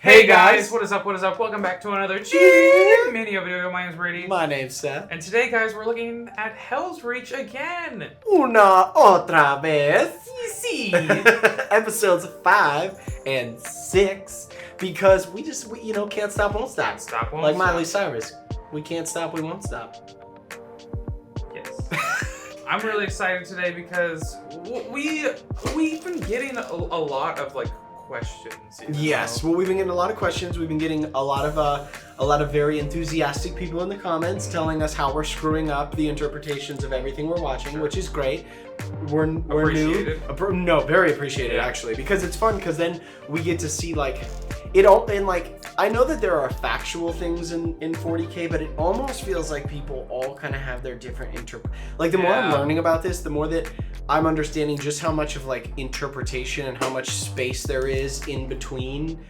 Hey guys, what is up, Welcome back to another G-Mineo video. My name's Brady. My name's Seth. And today, guys, we're looking at Helsreach again. Una otra vez. Sí. Episodes 5 and 6. Because we can't stop, won't stop. Can't stop, won't like stop. Miley Cyrus. We can't stop, we won't stop. Yes. I'm really excited today because we've been getting a lot of questions. Yes, well, we've been getting a lot of questions. We've been getting a lot of very enthusiastic people in the comments telling us how we're screwing up the interpretations of everything we're watching, which is great. We're new. No, very appreciated actually, because it's fun. Because then we get to see it all. And I know that there are factual things in 40K, but it almost feels like people all kind of have their different the more I'm learning about this, the more that I'm understanding just how much of interpretation and how much space there is in between,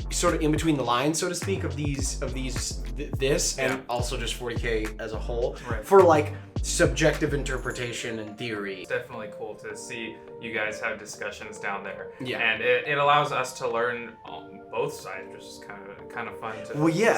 sort of in between the lines, so to speak, of this and also just 40K as a whole, for subjective interpretation and theory. It's definitely cool to see you guys have discussions down there. Yeah. And it allows us to learn on both sides, which is kind of fun to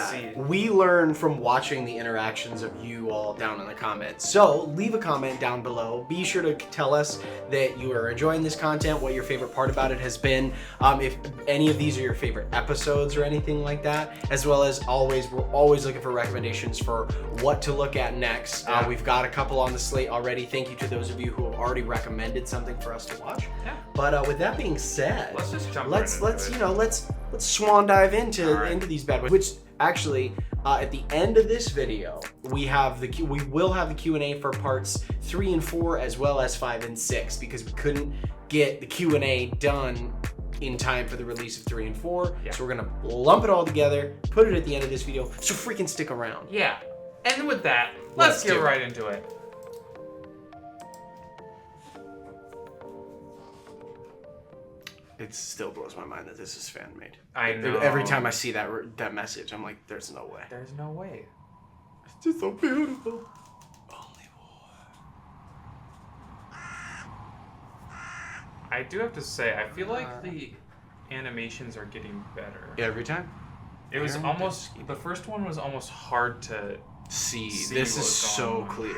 see. We learn from watching the interactions of you all down in the comments. So leave a comment down below. Be sure to tell us that you are enjoying this content, what your favorite part about it has been, if any of these are your favorite episodes or anything like that, as well as we're always looking for recommendations for what to look at next. We've got a couple on the slate already. Thank you to those of you who have already recommended something for us to watch. Yeah. But with that being said, let's just jump let's swan dive into these bad boys. Which actually, at the end of this video, we will have the Q&A for parts 3 and 4 as well as 5 and 6, because we couldn't get the Q&A done in time for the release of 3 and 4. So we're gonna lump it all together, put it at the end of this video, so freaking stick around. Yeah. And with that, let's get right into it. It still blows my mind that this is fan made. I know. Every time I see that message, I'm like, there's no way. There's no way. It's just so beautiful. Only war. I do have to say, I feel like the animations are getting better. Every time? It was the first one was almost hard to see. This is so clear.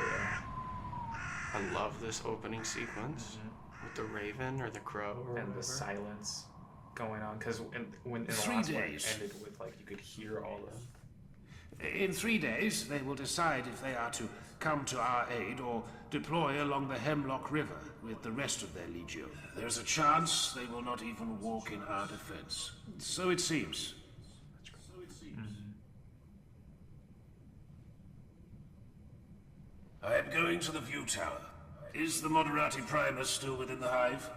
I love this opening sequence. With the raven or the crow or and the silence going on, because when the last one ended with you could hear all the. In 3 days, they will decide if they are to come to our aid or deploy along the Hemlock River with the rest of their legion. There's a chance they will not even walk in our defense. So it seems. I am going to the view tower. Is the Moderati Primus still within the hive?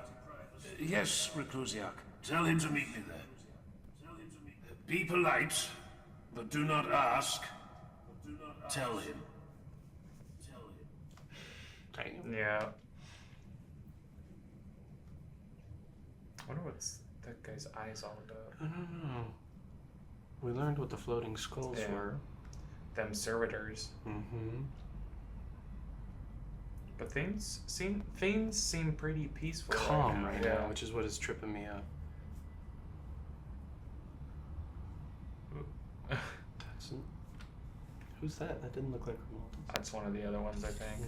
Yes, Reclusiac. Tell him to meet me there. Be polite, but do not ask. Tell him. Yeah. I wonder what's that guy's eyes all about. I don't know. We learned what the floating skulls were. Them servitors. Mm-hmm. But things seem pretty peaceful. Calm right now, which is what is tripping me up. Who's that? That didn't look like Romualdus. That's one of the other ones, I think.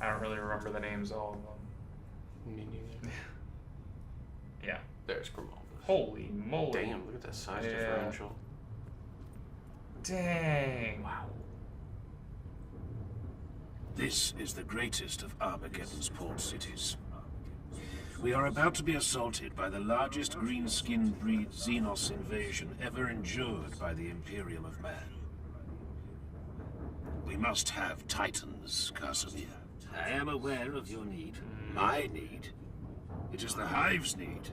I don't really remember the names of all of them. Me neither. Yeah. There's Romualdus. Holy moly. Damn, look at that size differential. Dang. Wow. This is the greatest of Armageddon's port cities. We are about to be assaulted by the largest green-skinned breed Xenos invasion ever endured by the Imperium of Man. We must have Titans, Casimir. I am aware of your need. My need. It is the Hive's need.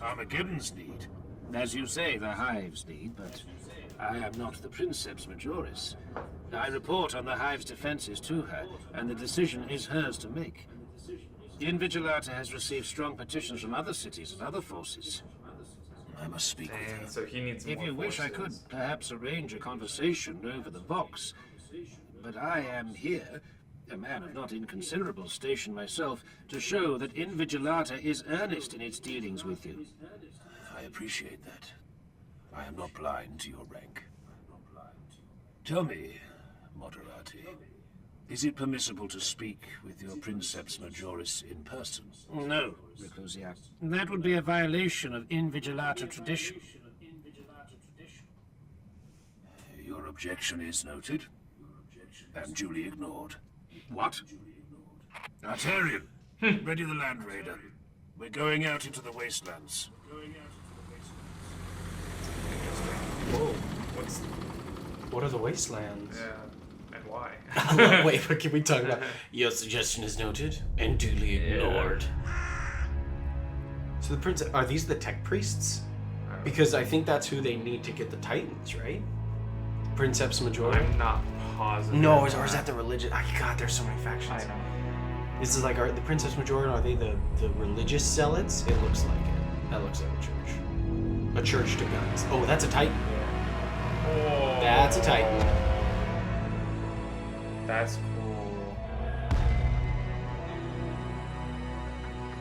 Armageddon's need. As you say, the Hive's need, but I am not the Princeps Majoris. I report on the Hive's defenses to her, and the decision is hers to make. Invigilata has received strong petitions from other cities and other forces. I must speak with her. So he needs if you wish, I could perhaps arrange a conversation over the box. But I am here, a man of not inconsiderable station myself, to show that Invigilata is earnest in its dealings with you. I appreciate that. I am not blind to your rank. Tell me, Moderati, is it permissible to speak with your Princeps Majoris in person? No, Reclusiac. That would be a violation of Invigilata tradition. Your objection is noted, and duly ignored. What? Artarian, ready the Land Raider. We're going out into the wastelands. Whoa. What's... What are the wastelands? Yeah, and why? Wait, what can we talk about? Your suggestion is noted and duly ignored. So the prince, are these the tech priests? Because I think that's who they need to get the Titans, right? Princeps Majora? I'm not positive. No, or is that the religion? God, there's so many factions. I know. This is like, are the Princeps Majora, are they the religious zealots? It looks like it. That looks like a church. A church to guns. Oh, that's a Titan. Oh, That's a Titan. That's cool.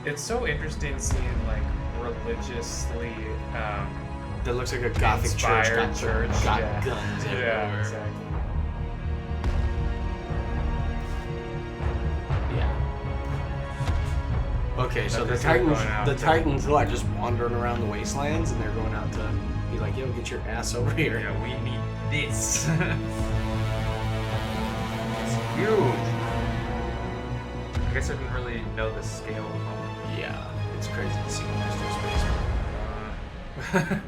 It's so interesting seeing like religiously That looks like a gothic church. inspired church. Got Yeah. guns Yeah, everywhere. exactly. Okay, so the Because they're Titans, going out the to- Titans are like just wandering around the wastelands, and they're going out to be like, "Yo, get your ass over here." Yeah, we need this. It's huge. I guess I didn't really know the scale of them. Yeah, it's crazy to see Mr. Space.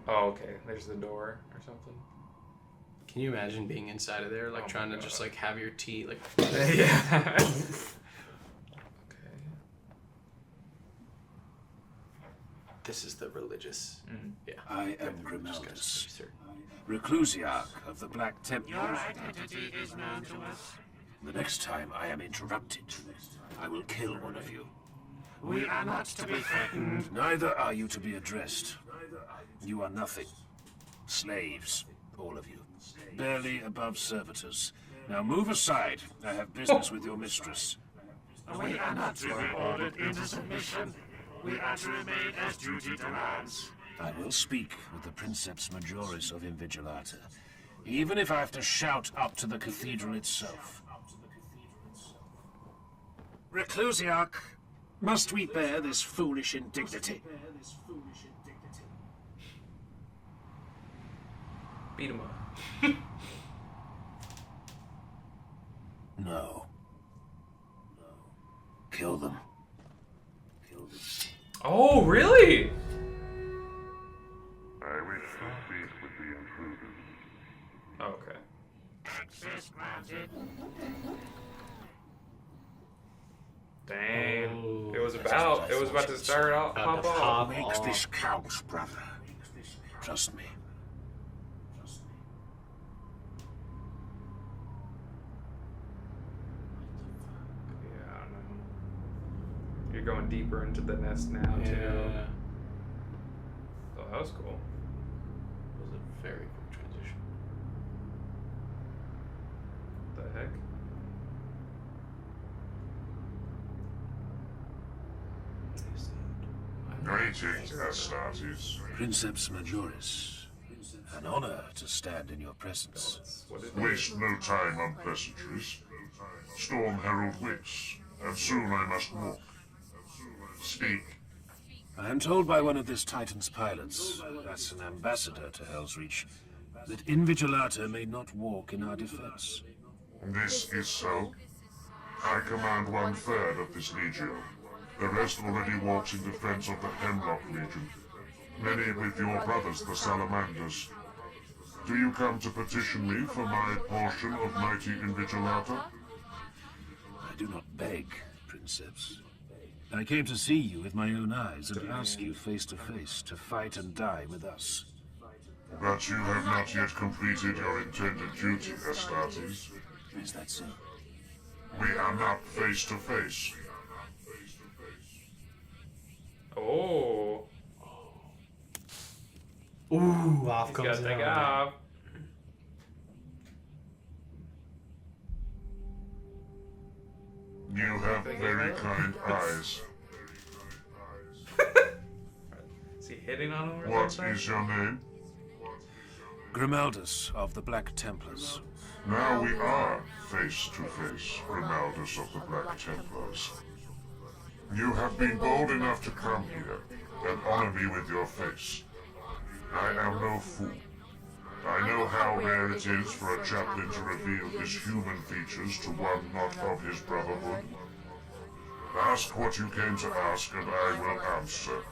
Oh, okay. There's the door or something. Can you imagine being inside of there, like Oh trying my to just God. like have your tea, like? Yeah. Okay. This is the religious. Mm. Yeah. I am Just gotta be Grimaldus, certain. Reclusiarch of the Black Temple. Your identity is known to us. The next time I am interrupted, I will kill one of you. We are not to be threatened. Neither are you to be addressed. You are nothing. Slaves, all of you. Barely above servitors. Now move aside. I have business with your mistress. We are not to be ordered into submission. We are to remain as duty demands. I will speak with the Princeps Majoris of Invigilata, even if I have to shout up to the cathedral itself. Reclusiarch, must we bear this foolish indignity? Beat him up. No. Kill them. Kill them. Oh, really? I wish to speak with the intruders. Okay. Access granted. Dang. Oh, It was that's about. what I It was thought about to you would start say. out. About Pop to off. pop. Makes this count, brother. Trust me. Yeah, I don't know. You're going deeper into the nest now too. Yeah. Oh, that was cool. It was a very quick transition. The heck? Greetings, Astartes. Princeps Majoris, an honor to stand in your presence. What is Waste no time on pleasantries. Storm herald waits, and soon I must walk. Speak. I am told by one of this Titan's pilots, that's an ambassador to Helsreach, that Invigilata may not walk in our defense. This is so. I command 1/3 of this legion. The rest already walks in defense of the Hemlock Legion. Many with your brothers, the Salamanders. Do you come to petition me for my portion of mighty Invigilata? I do not beg, Princeps. I came to see you with my own eyes and ask you face to face to fight and die with us. But you have not yet completed your intended duty, Astartes. Is that so? We are not face to face. Oh, Ooh, off he's comes got the to take helmet. off. You have very kind eyes. hitting on him or What something? is your name? Grimaldus of the Black Templars. Now we are face to face, Grimaldus of the Black Templars. You have been bold enough to come here and honor me with your face. I am no fool. I know how rare it is for a chaplain to reveal his human features to one not of his brotherhood. Ask what you came to ask, and I will answer.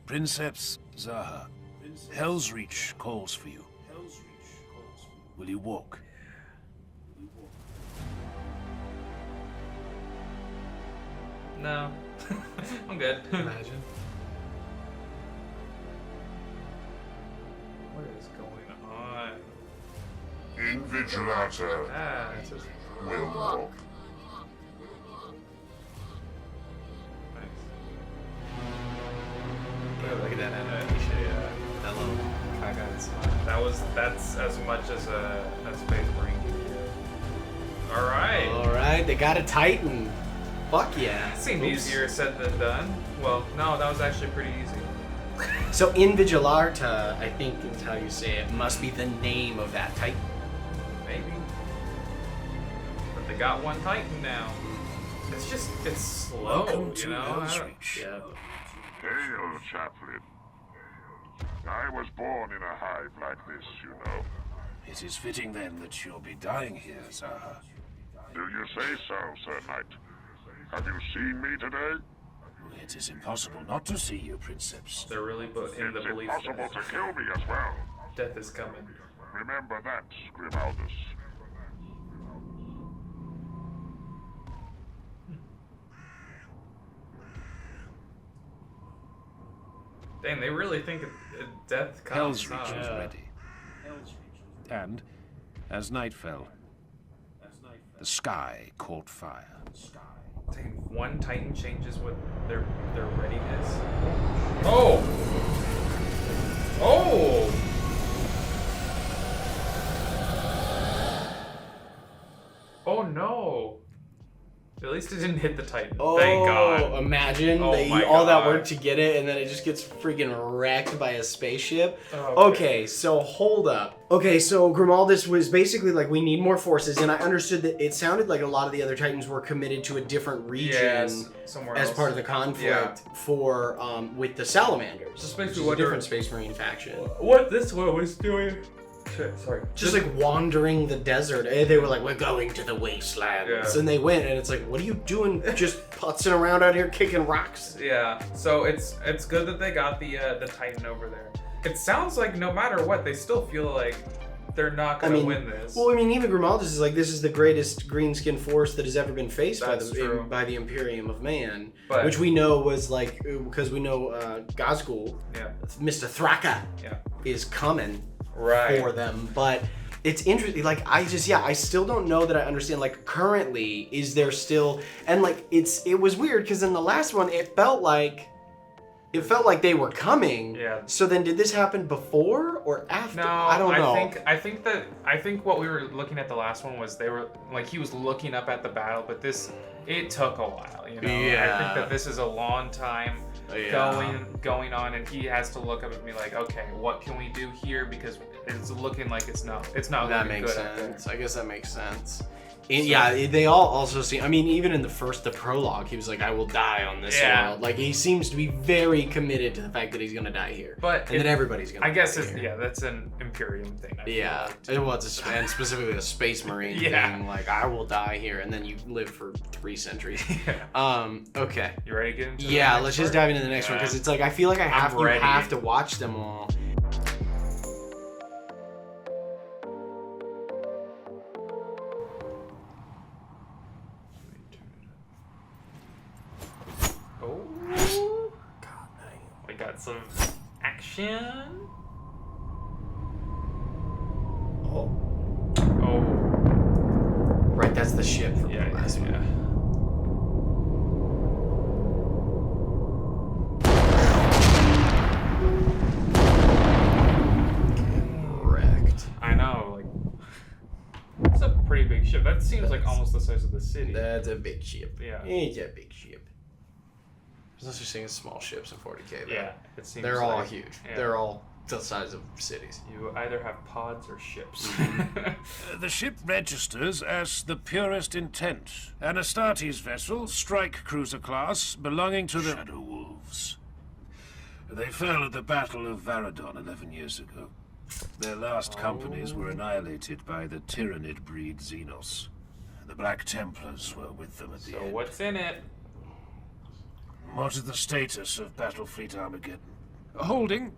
Princeps Zaha, Helsreach calls for you. Will you walk? No. I'm good. Imagine. What is going on? Invigilata Ah, it's just will walk. nice. Yeah, look at that animation. Yeah. That little cockeyed smile. That's as much as a Space Marine can do. Alright. Alright, they got a Titan. Fuck yeah. Seemed Oops. easier said than done. Well, no, that was actually pretty easy. So Invigilarta, I think is how you say it, must be the name of that Titan. Maybe. But they got one Titan now. It's slow, Welcome to you know? I don't- Helsreach. Yeah. Hail, chaplain. I was born in a hive like this, you know. It is fitting then that you'll be dying here, Zaha. Do you say so, Sir Knight? Have you seen me today? It is impossible not to see you, Princeps. They're really in the It's belief impossible that to kill me as well. death is coming. Remember that, Grimaldus. Dang, they really think death comes. Helsreach huh? is ready. And, as night fell, the sky caught fire. Dang, one Titan changes what their readiness. Oh! Oh! Oh no! At least it didn't hit the Titan. Oh, Thank God. imagine Oh they my all that God. work to get it and then it just gets freaking wrecked by a spaceship. Okay. Okay, so hold up. Okay, so Grimaldus was basically like, we need more forces, and I understood that it sounded like a lot of the other Titans were committed to a different region Yes, somewhere as else. part of the conflict for with the Salamanders. Just basically which is what a they're- different Space Marine faction. What this one was doing. Shit, sorry. Just like wandering the desert. They were like, we're going to the wastelands. Yeah. And they went, and it's like, what are you doing just putzing around out here kicking rocks? Yeah, so it's good that they got the Titan over there. It sounds like no matter what, they still feel like they're not gonna win this. Well, I mean, even Grimaldus is like, this is the greatest greenskin force that has ever been faced That's true. by the Imperium of Man, But- which we know was like, because we know Gazgul, Yeah. Mr. Thraka, Yeah. is coming Right. for them, but it's interesting. Like, I still don't know that I understand. Like, currently, is there still, and like, it was weird because in the last one, it felt like they were coming. Yeah. So then, did this happen before or after? No, I don't know. I think what we were looking at the last one was they were like he was looking up at the battle, but it took a while, you know. I Yeah. think that this is a long time Yeah. going on, and he has to look up and be like, okay, what can we do here? Because it's looking like it's not That looking makes good out there. sense. I guess that makes sense. Yeah, they all also seem. I mean, even in the prologue, he was like, "I will die on this Yeah. world." Like, he seems to be very committed to the fact that he's gonna die here, But and then everybody's gonna. I guess die it's here. that's an Imperium thing. I feel Yeah, like. well, and specifically a Space Marine Yeah. thing. Like, I will die here, and then you live for 3 centuries. Yeah. Okay. You ready to get into the Yeah, next let's just part? dive into the next one Yeah. because it's like I feel like you ready. have to watch them all. Oh, we got some action. Oh, Oh, right, that's the ship from yeah, the last one. yeah. Wrecked. I know, like It's a pretty big ship. That seems like almost the size of the city. That's a big ship. Yeah. It's a big ship. There's no such thing as small ships in 40k. Though. Yeah, it seems They're all like, huge. yeah. They're all the size of cities. You either have pods or ships. The ship registers as the Purest Intent, an Astartes vessel, strike cruiser class, belonging to the Shadow Wolves. They fell at the Battle of Varadon 11 years ago. Their last companies were annihilated by the Tyrannid breed Xenos. The Black Templars were with them at the So end. what's in it? What is the status of Battlefleet Armageddon? Holding,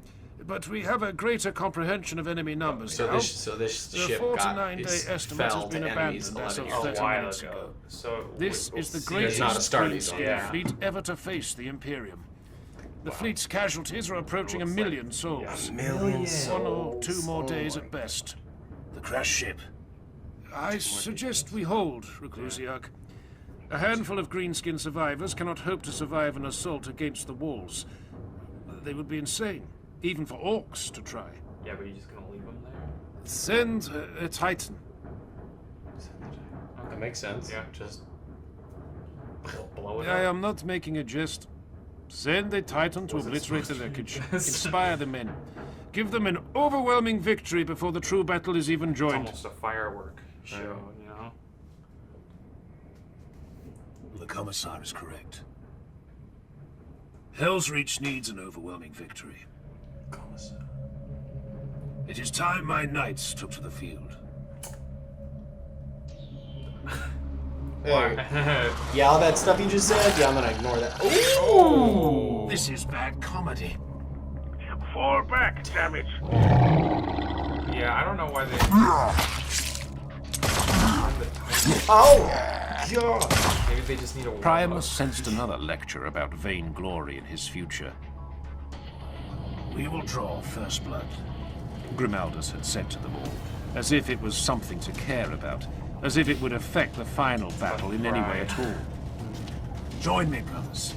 but we have a greater comprehension of enemy numbers So now. this The ship 49-day estimate has fell been to enemies abandoned as 11 of years A 30 while minutes ago. ago. So This we'll is the see. greatest not a Astartes green-skinned yeah. fleet ever to face the Imperium. The fleet's casualties are approaching a million souls. million 1 or 2 more days at best. The crash ship. I suggest we hold, Reclusiarch. A handful of greenskin survivors cannot hope to survive an assault against the walls. They would be insane, even for orcs to try. Yeah, but you're just gonna leave them there? Send a Titan. That makes sense. Yeah. Just Blow it I up. am not making a jest. Send a Titan to Was it obliterate the supposed to be wreckage. this? Inspire the men. Give them an overwhelming victory before the true battle is even It's joined. almost a firework show, you know? The Commissar is correct. Helsreach needs an overwhelming victory. It is time my knights took to the field. Hey. Yeah, all that stuff you just said. Yeah, I'm gonna ignore that. Ooh. This is bad comedy. Fall back, damn it! Yeah, I don't know why they. Oh God. Maybe they just need a warm Primus up. sensed another lecture about vainglory in his future. We will draw first blood. Grimaldus had said to them all, as if it was something to care about, as if it would affect the final battle in any way at all. Join me, brothers.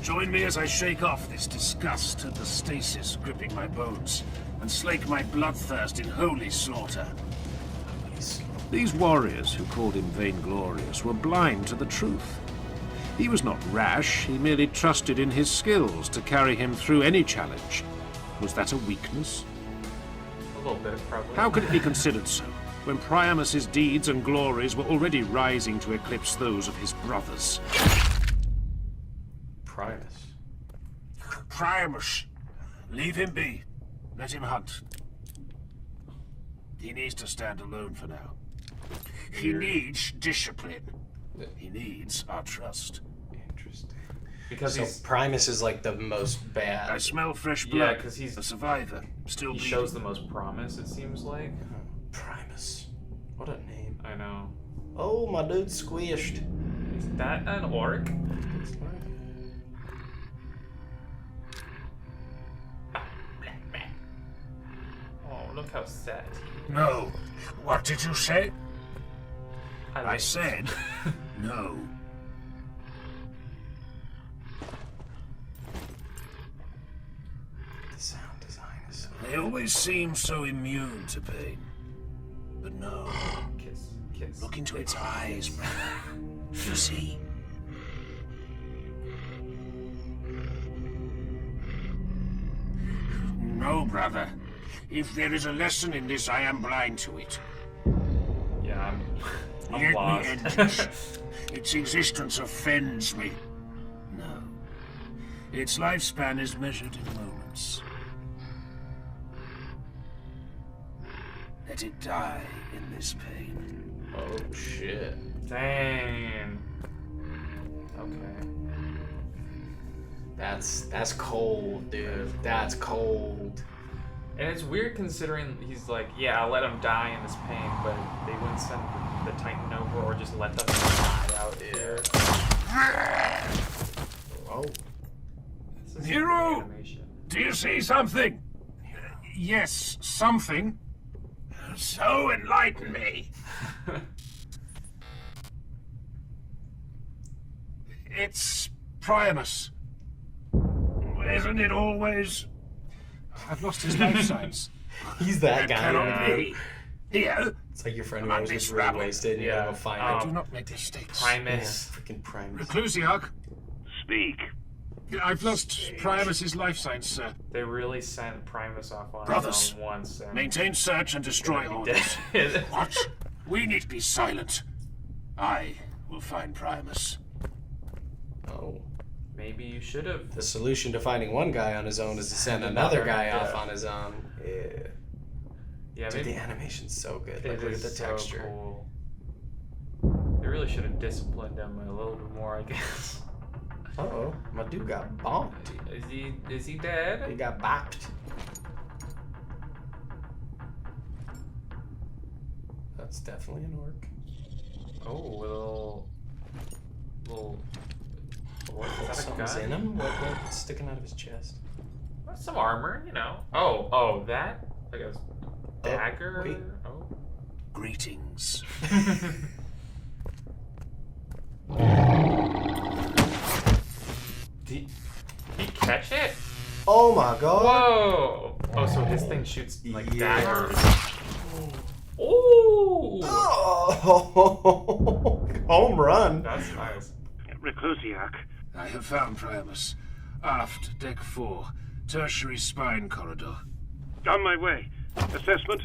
Join me as I shake off this disgust and the stasis gripping my bones, and slake my bloodthirst in holy slaughter. These warriors who called him vainglorious were blind to the truth. He was not rash, he merely trusted in his skills to carry him through any challenge. Was that a weakness? A little bit, probably. How could it be considered so, when Primus's deeds and glories were already rising to eclipse those of his brothers? Primus. Primus! Leave him be. Let him hunt. He needs to stand alone for now. He needs discipline. He needs our trust. Interesting. Because So Primus is like the most I bad. smell fresh Yeah, blood. 'cause he's- a survivor, still he bleeding. shows the most promise, it seems like. Primus. What a name. I know. Oh, my dude squished. Is that an orc? Oh, look how sad he is. No. What did you say? I like said no. The sound design is so. They always seem so immune to pain. But no. Kiss, kiss. Look into its eyes, brother. You see? No, brother. If there is a lesson in this, I am blind to it. Yeah, I'm Let lost. me end this. Its existence offends me. No. Its lifespan is measured in moments. Let it die in this pain. Oh shit. Dang. Okay. That's cold, dude. That's cold. And it's weird considering he's like, yeah, I'll let him die in this pain, but they wouldn't send the Titan over or just let them die out there. Oh. This is Hero! animation. Do you see something? Yes, something. So enlighten me. It's Primus. Isn't it always? I've lost his life signs. He's that It guy. cannot Yeah. be. Here? It's like your friend who Among was this just really rabble. wasted and you gotta go find him. Do not make mistakes. Primus. Freaking Primus. Reclusiarch, Speak. I've lost Primus's life signs, sir. They really sent Primus off on Brothers, his own once. And Maintain search and destroy he orders. did. What? We need to be silent. I will find Primus. Oh. Maybe you should have. The solution to finding one guy on his own is to send another guy Yeah. off on his own. Yeah. Yeah, Dude, maybe the animation's so good. Like, it look at is the so texture. cool. They really should have disciplined him a little bit more, I guess. Uh-oh. My dude got bonked. Is he dead? He got bopped. That's definitely an orc. Oh, little. What is that? A Something's gun? in him? What's sticking out of his chest? Some armor, you know. Oh, that like a dagger. wait. Oh. Greetings. Did he catch it? Oh my god. Whoa! Oh, so his thing shoots like Yeah. daggers. Ooh! Oh, home run. That's nice. Reclusiarch. I have found Primus. Aft, deck 4, tertiary spine corridor. On my way. Assessment?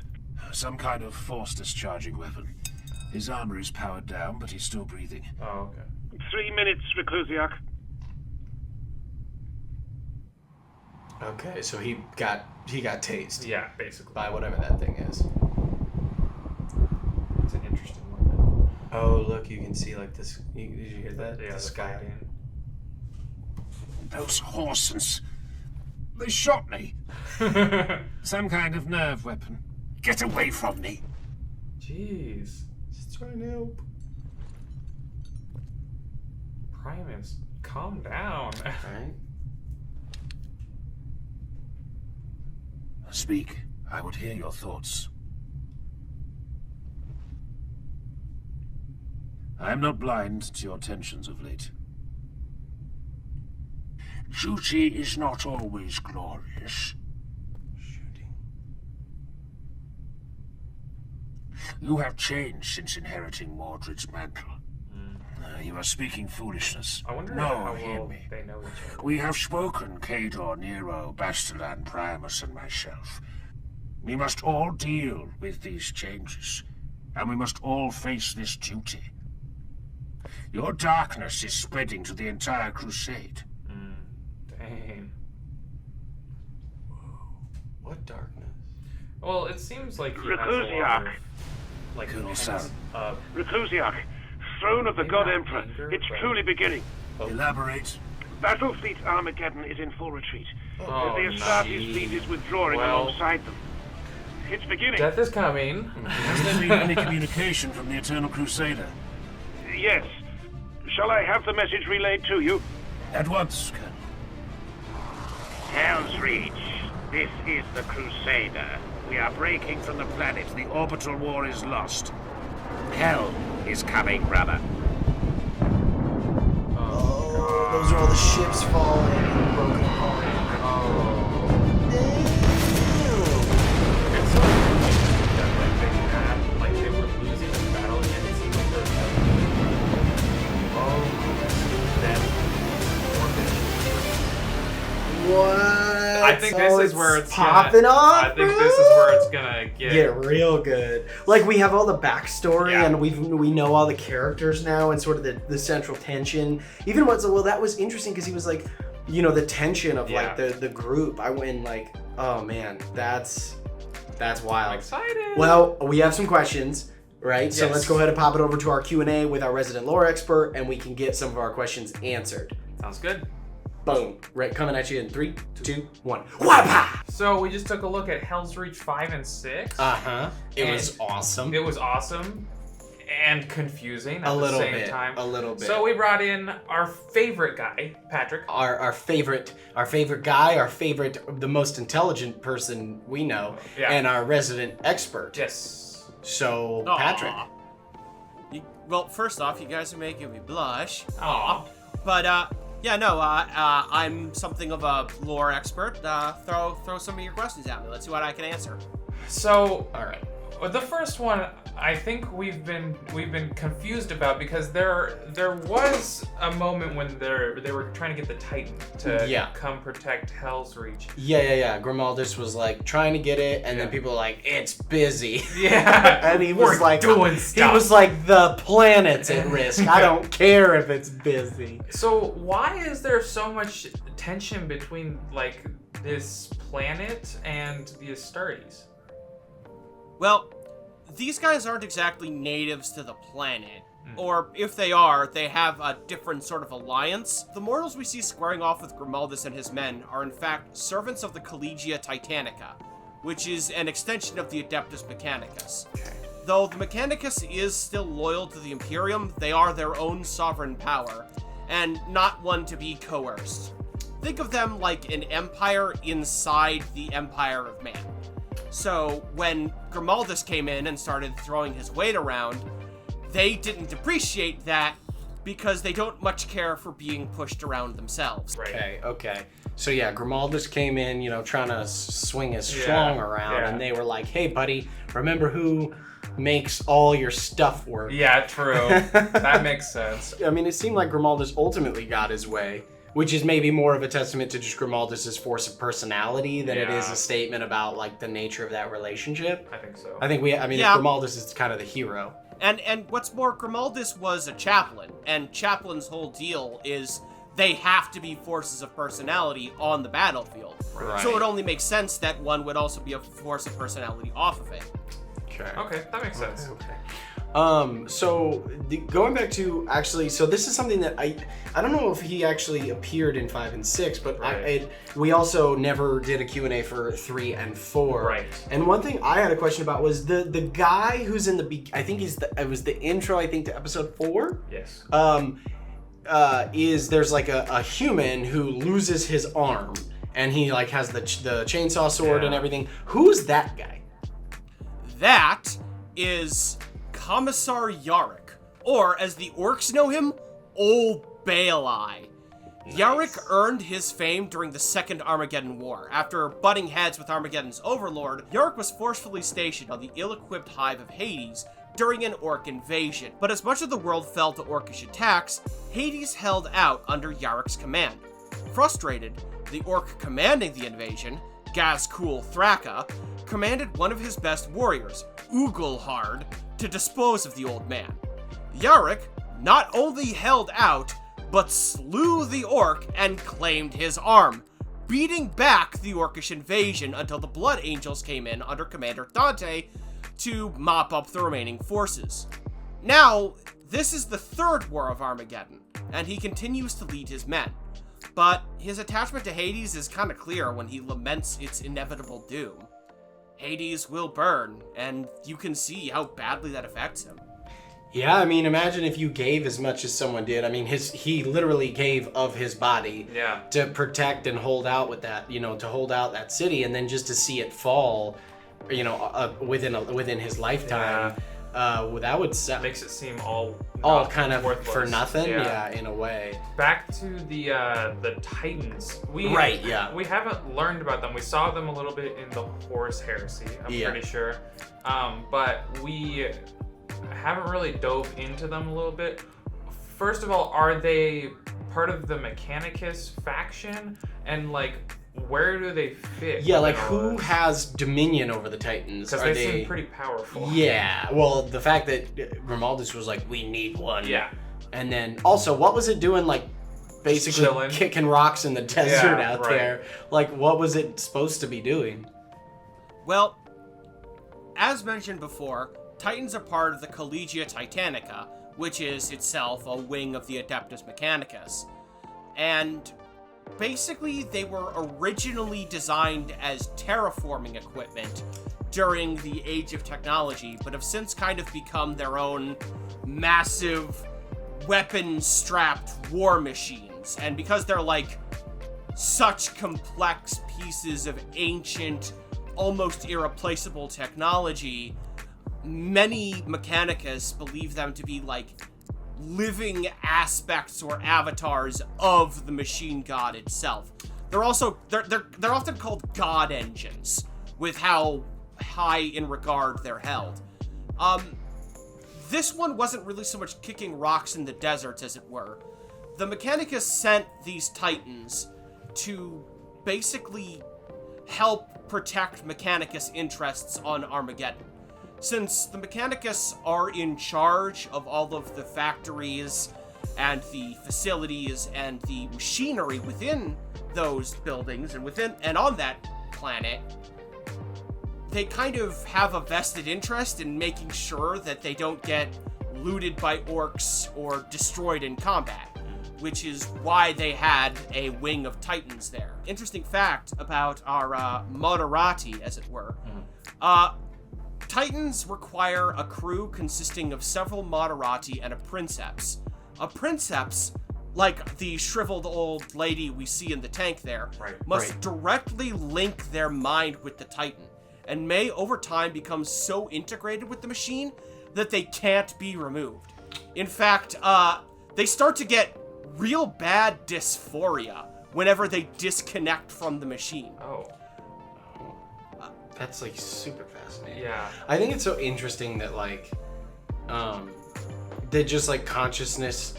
Some kind of force discharging weapon. His armor is powered down, but he's still breathing. Oh, okay. 3 minutes, Reclusiarch. Okay, so he got tased Yeah, basically. by whatever that thing is. It's an interesting weapon. Oh, look, you can see like this. Did you hear that? Yeah, the sky. fighting. Those horsens. They shot me. Some kind of nerve weapon. Get away from me. Jeez. Just trying to help. Primus, calm down. Right? Speak. I would hear your thoughts. I am not blind to your tensions of late. Duty is not always glorious. Shooting. You have changed since inheriting Mordred's mantle. You are speaking foolishness. I wonder no, how hear well me. they know each other. We have spoken, Cador, Nero, Bastilan, Primus, and myself. We must all deal with these changes, and we must all face this duty. Your darkness is spreading to the entire crusade. Dang. What darkness? Well, it seems like he has a lot Reclusiarch. of, like, Colonel pent Sam. up- Reclusiarch. Throne of the Maybe God not Emperor. anger, It's but- truly beginning. Elaborate. Battle Fleet Armageddon is in full retreat. Oh, the Astartes no. fleet is withdrawing Well- alongside them. It's beginning. Death is coming. Has there been any communication from the Eternal Crusader? Yes. Shall I have the message relayed to you? At once, Colonel. Helsreach, this is the Crusader. We are breaking from the planet. The orbital war is lost. Hell is coming, brother. Oh, those are all the ships falling and broken apart. It's so interesting that like they were losing the battle and it seemed like they were What? I think this is where it's popping gonna, off. I think bro? this is where it's gonna get real good. Like we have all the backstory Yeah. and we know all the characters now and sort of the central tension. Even what's well that was interesting because he was like, you know, the tension of like Yeah. the group. I went like, oh man, that's I'm wild. excited. Well, we have some questions, right? So Yes. let's go ahead and pop it over to our Q&A with our resident lore expert and we can get some of our questions answered. Sounds good. Boom. Right, coming at you in 3, 2, 1. Whapa! So we just took a look at Helsreach 5 and 6. Uh-huh. It And was awesome. It was awesome and confusing at A the little same bit, time. a little bit. So we brought in our favorite guy, Patrick. Our favorite guy, the most intelligent person we know, Yeah. and our resident expert. Yes. So, Aw. Patrick. Well, first off, you guys are making me blush. Aw. But yeah, no, I'm something of a lore expert. Throw some of your questions at me. Let's see what I can answer. So All right. The first one, I think we've been confused about because there was a moment when they were trying to get the Titan to come protect Helsreach. Yeah. Grimaldus was like trying to get it, and then people were like, "It's busy." Yeah, and he was like, doing stuff. He was like, "The planet's at risk. I don't care if it's busy." So why is there so much tension between like this planet and the Astartes? Well, these guys aren't exactly natives to the planet. Or if they are, they have a different sort of alliance. The mortals we see squaring off with Grimaldus and his men are in fact servants of the Collegia Titanica, which is an extension of the Adeptus Mechanicus. Though the Mechanicus is still loyal to the Imperium, they are their own sovereign power, and not one to be coerced. Think of them like an empire inside the Empire of Man. So when Grimaldus came in and started throwing his weight around, they didn't appreciate that because they don't much care for being pushed around themselves. Right. Okay. So yeah, Grimaldus came in, trying to swing his schlong around, and they were like, "Hey, buddy, remember who makes all your stuff work?" Yeah, true. That makes sense. I mean, it seemed like Grimaldus ultimately got his way, which is maybe more of a testament to just Grimaldus's force of personality than it is a statement about like the nature of that relationship. I think so. Grimaldus is kind of the hero. And what's more, Grimaldus was a chaplain, and chaplain's whole deal is they have to be forces of personality on the battlefield. Right. So it only makes sense that one would also be a force of personality off of it. Okay, that makes sense. Okay. Going back to actually, so this is something that I don't know if he actually appeared in 5 and 6, but we also never did a Q&A for 3 and 4. Right. And one thing I had a question about was the guy who's in I think it was the intro, I think, to episode 4. Yes. There's like a human who loses his arm, and he like has the chainsaw sword and everything. Who's that guy? That is Commissar Yarrick, or as the orcs know him, Old Baelai. Nice. Yarrick earned his fame during the Second Armageddon War. After butting heads with Armageddon's overlord, Yarrick was forcefully stationed on the ill-equipped hive of Hades during an orc invasion. But as much of the world fell to orcish attacks, Hades held out under Yarrick's command. Frustrated, the orc commanding the invasion, Gazkul Thraka, commanded one of his best warriors, Ugelhard, to dispose of the old man. Yarrick not only held out, but slew the orc and claimed his arm, beating back the orcish invasion until the Blood Angels came in under Commander Dante to mop up the remaining forces. Now, this is the third War of Armageddon, and he continues to lead his men. But his attachment to Hades is kind of clear when he laments its inevitable doom. Hades will burn, and you can see how badly that affects him. Yeah, I mean, imagine if you gave as much as someone did. I mean, he literally gave of his body to protect and hold out with that, to hold out that city, and then just to see it fall, within his lifetime. That would makes it seem all kind of worthless. For nothing. Yeah, in a way. Back to the Titans. We haven't learned about them. We saw them a little bit in the Horus Heresy, I'm pretty sure. But we haven't really dove into them a little bit. First of all, are they part of the Mechanicus faction? And where do they fit? Yeah, who has dominion over the Titans? Because they seem pretty powerful. Yeah, well, the fact that Grimaldus was like, we need one. Yeah. And then, also, what was it doing, basically chilling, kicking rocks in the desert out there? What was it supposed to be doing? Well, as mentioned before, Titans are part of the Collegia Titanica, which is itself a wing of the Adeptus Mechanicus. And basically, they were originally designed as terraforming equipment during the Age of Technology, but have since kind of become their own massive weapon-strapped war machines. And because they're such complex pieces of ancient, almost irreplaceable technology, many Mechanicus believe them to be living aspects or avatars of the machine god itself. They're often called god engines, with how high in regard they're held. This one wasn't really so much kicking rocks in the deserts, as it were. The Mechanicus sent these Titans to basically help protect Mechanicus interests on Armageddon. Since the Mechanicus are in charge of all of the factories and the facilities and the machinery within those buildings and on that planet, they kind of have a vested interest in making sure that they don't get looted by orcs or destroyed in combat, which is why they had a wing of Titans there. Interesting fact about our Moderati, as it were. Titans require a crew consisting of several Moderati and a Princeps. A Princeps, like the shriveled old lady we see in the tank there, must directly link their mind with the Titan, and may over time become so integrated with the machine that they can't be removed. In fact, they start to get real bad dysphoria whenever they disconnect from the machine. Oh. That's like super fascinating. Yeah. I think it's so interesting that like that just like consciousness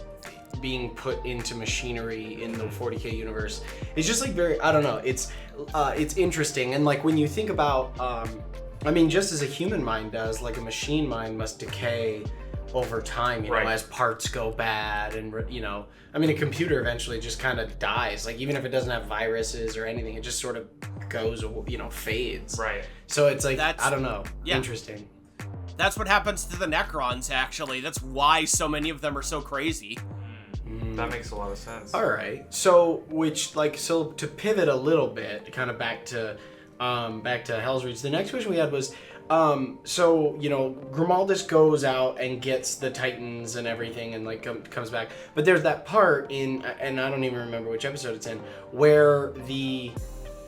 being put into machinery in the 40K universe is just like very, I don't know, it's interesting. And like when you think about I mean, just as a human mind does, like a machine mind must decay over time, you know, as parts go bad, and you know, I mean, a computer eventually just kind of dies. Like even if it doesn't have viruses or anything, it just sort of goes, you know, fades. Right. So it's like, I don't know, interesting. That's what happens to the Necrons, actually. That's why so many of them are so crazy. That makes a lot of sense. All right. So, so to pivot a little bit, kind of back to Helsreach, the next question we had was, so, you know, Grimaldus goes out and gets the Titans and everything and like comes back. But there's that part in, and I don't even remember which episode it's in, where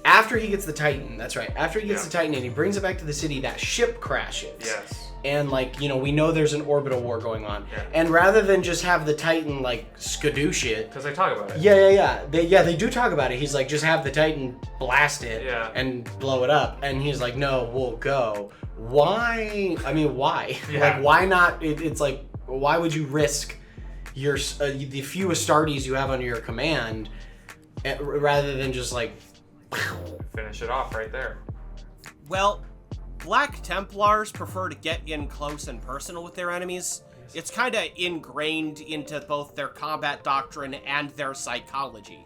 after he gets the Titan, that's right, after he gets the Titan and he brings it back to the city, that ship crashes. Yes. And like, you know, we know there's an orbital war going on. Yeah. And rather than just have the Titan like skadoosh it. Because they talk about it. They do talk about it. He's like, just have the Titan blast it and blow it up. And he's like, no, we'll go. Why? I mean, why? Like, why not? It's like, why would you risk your the few Astartes you have under your command rather than just like finish it off right there? Well, Black Templars prefer to get in close and personal with their enemies. It's kind of ingrained into both their combat doctrine and their psychology.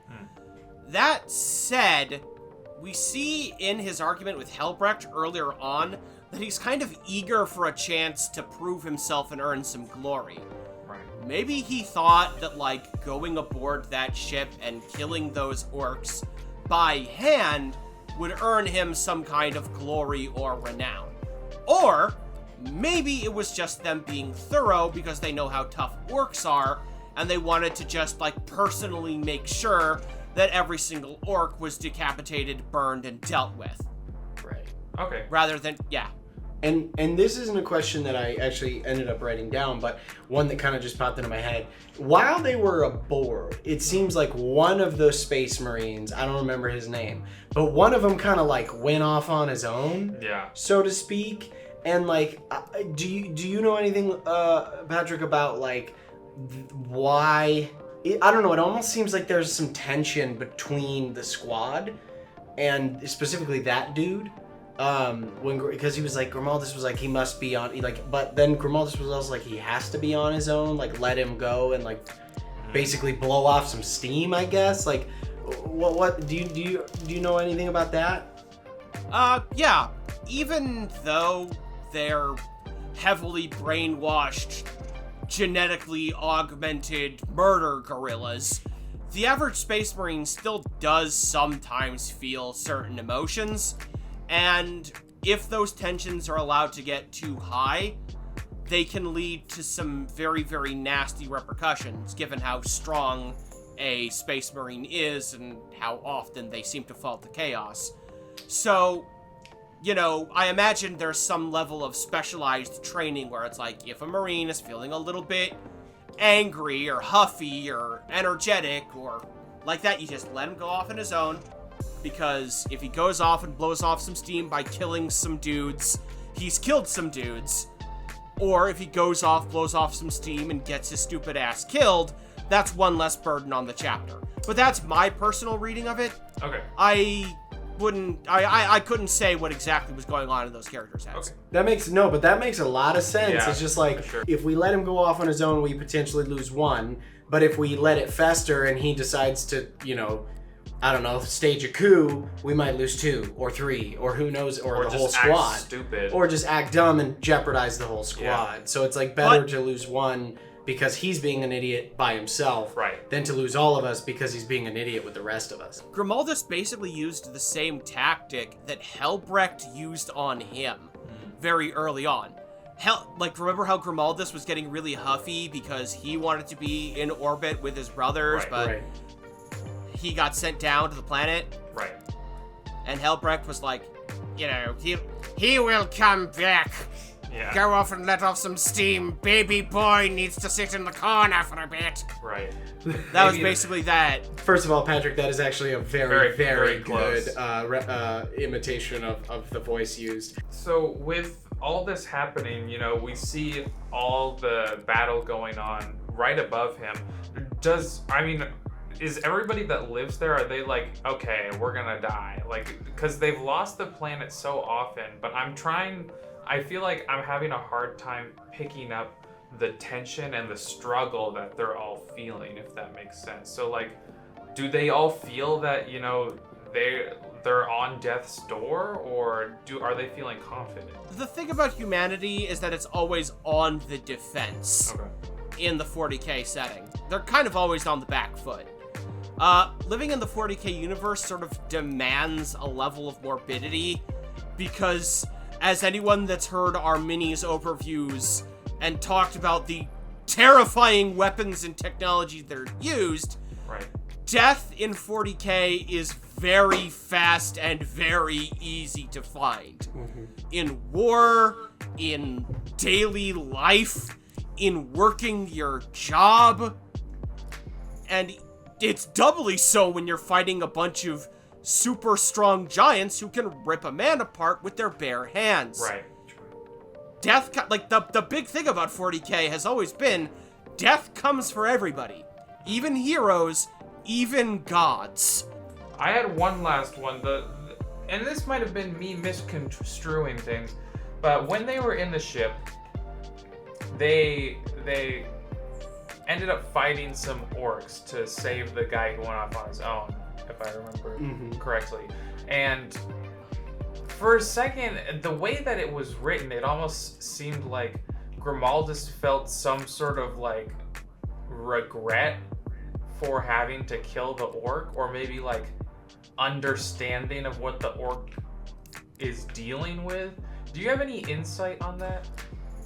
That said, we see in his argument with Helbrecht earlier on that he's kind of eager for a chance to prove himself and earn some glory. Right. Maybe he thought that, like, going aboard that ship and killing those orcs by hand would earn him some kind of glory or renown. Or maybe it was just them being thorough because they know how tough orcs are, and they wanted to just, like, personally make sure that every single orc was decapitated, burned, and dealt with. Right. Okay. Rather than, And this isn't a question that I actually ended up writing down, but one that kind of just popped into my head. While they were aboard, it seems like one of those Space Marines, I don't remember his name, but one of them kind of like went off on his own, so to speak. And like, do you know anything, Patrick, about like why? I don't know. It almost seems like there's some tension between the squad and specifically that dude. Because he was like, Grimaldus was like, he must be on, but then Grimaldus was also like, he has to be on his own, like let him go and like basically blow off some steam, I guess. Like, what do you know anything about that? Yeah. Even though they're heavily brainwashed, genetically augmented murder gorillas, the average Space Marine still does sometimes feel certain emotions. And if those tensions are allowed to get too high, they can lead to some very, very nasty repercussions, given how strong a Space Marine is and how often they seem to fall to chaos. So, you know, I imagine there's some level of specialized training where it's like, if a Marine is feeling a little bit angry or huffy or energetic or like that, you just let him go off on his own, because if he goes off and blows off some steam by killing some dudes, he's killed some dudes. Or if he goes off, blows off some steam, and gets his stupid ass killed, that's one less burden on the chapter. But that's my personal reading of it. Okay. I couldn't say what exactly was going on in those characters' heads. Okay. That makes a lot of sense. Yeah, it's just like, sure. if we let him go off on his own, we potentially lose one. But if we let it fester and he decides to, I don't know, stage a coup, we might lose 2 or 3 or who knows, or the whole just squad. act stupid. Or just act dumb and jeopardize the whole squad. Yeah. So it's like better to lose one because he's being an idiot by himself, right, than to lose all of us because he's being an idiot with the rest of us. Grimaldus basically used the same tactic that Helbrecht used on him very early on. Remember how Grimaldus was getting really huffy because he wanted to be in orbit with his brothers, but he got sent down to the planet? Right. And Helbrecht was like, he will come back. Yeah. Go off and let off some steam. Baby boy needs to sit in the corner for a bit. Right. That was basically that. First of all, Patrick, that is actually a very, very close. good imitation of the voice used. So with all this happening, we see all the battle going on right above him. Is everybody that lives there, are they like, okay, we're gonna die? Because they've lost the planet so often, but I feel like I'm having a hard time picking up the tension and the struggle that they're all feeling, if that makes sense. So do they all feel that, they're on death's door, or are they feeling confident? The thing about humanity is that it's always on the defense. Okay. In the 40k setting. They're kind of always on the back foot. Living in the 40k universe sort of demands a level of morbidity, because as anyone that's heard our minis overviews and talked about the terrifying weapons and technology that are used, right, death in 40k is very fast and very easy to find. Mm-hmm. In war, in daily life, in working your job, and it's doubly so when you're fighting a bunch of super strong giants who can rip a man apart with their bare hands. Right. Death, the big thing about 40k has always been, death comes for everybody. Even heroes, even gods. I had one last one, and this might have been me misconstruing things, but when they were in the ship, they ended up fighting some orcs to save the guy who went off on his own, if I remember correctly. And for a second, the way that it was written, it almost seemed like Grimaldus felt some sort of regret for having to kill the orc, or maybe understanding of what the orc is dealing with. Do you have any insight on that?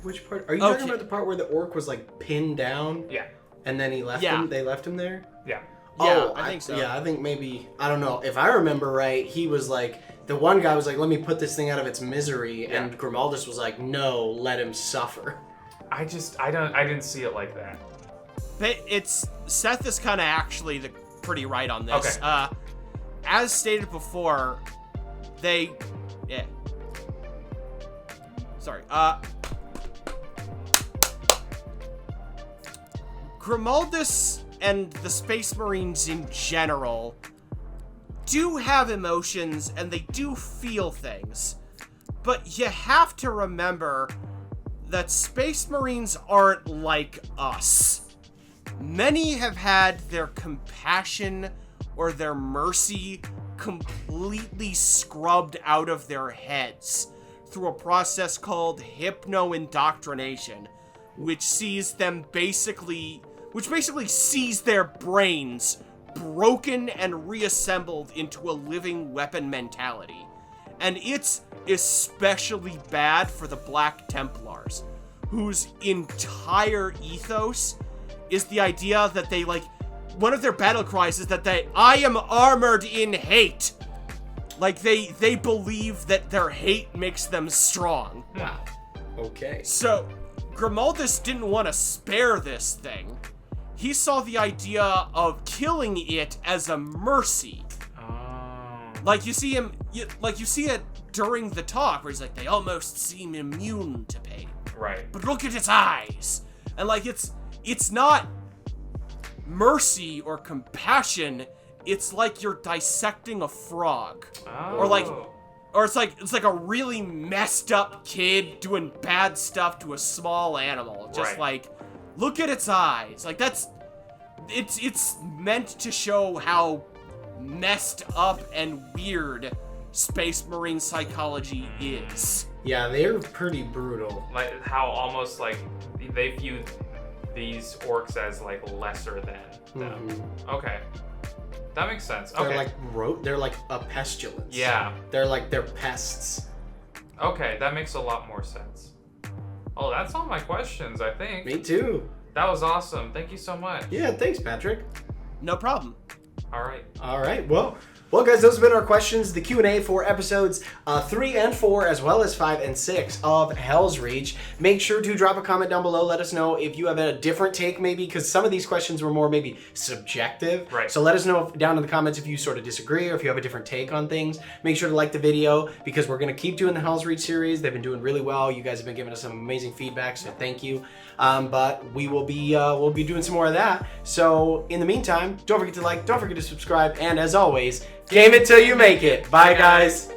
Which part? Are you talking about the part where the orc was pinned down? Yeah. And then he left him? They left him there? Yeah. Oh, I think so. Yeah, I think maybe, I don't know. If I remember right, he was the one guy was let me put this thing out of its misery, and Grimaldus was no, let him suffer. I didn't see it like that. But Seth is kind of actually pretty right on this. Okay. As stated before, Grimaldus and the Space Marines in general do have emotions and they do feel things, but you have to remember that Space Marines aren't like us. Many have had their compassion or their mercy completely scrubbed out of their heads through a process called hypno-indoctrination, which basically sees their brains broken and reassembled into a living weapon mentality. And it's especially bad for the Black Templars, whose entire ethos is the idea that they one of their battle cries is that I am armored in hate. They believe that their hate makes them strong. Wow. Okay. So, Grimaldus didn't want to spare this thing. He saw the idea of killing it as a mercy. Like, you see him, you see it during the talk where he's like, they almost seem immune to pain. Right. But look at its eyes. And, like, it's not mercy or compassion. It's like you're dissecting a frog. Oh. Or it's like a really messed up kid doing bad stuff to a small animal. Just like, look at its eyes. Like, it's meant to show how messed up and weird Space Marine psychology is. Yeah, they're pretty brutal. Like how almost like they view these orcs as like lesser than them. Okay. That makes sense. Okay. They're like a pestilence. Yeah. They're pests. Okay, that makes a lot more sense. Oh, that's all my questions, I think. Me too. That was awesome. Thank you so much. Yeah, thanks, Patrick. No problem. All right. Well, guys, those have been our questions. The Q&A for episodes 3 and 4, as well as 5 and 6 of Helsreach. Make sure to drop a comment down below. Let us know if you have a different take, maybe, because some of these questions were more maybe subjective. Right. So let us know down in the comments if you sort of disagree or if you have a different take on things. Make sure to like the video because we're going to keep doing the Helsreach series. They've been doing really well. You guys have been giving us some amazing feedback, so thank you. But we will be we'll be doing some more of that. So in the meantime, don't forget to like, don't forget to subscribe, and as always, game it till you make it. Bye, guys.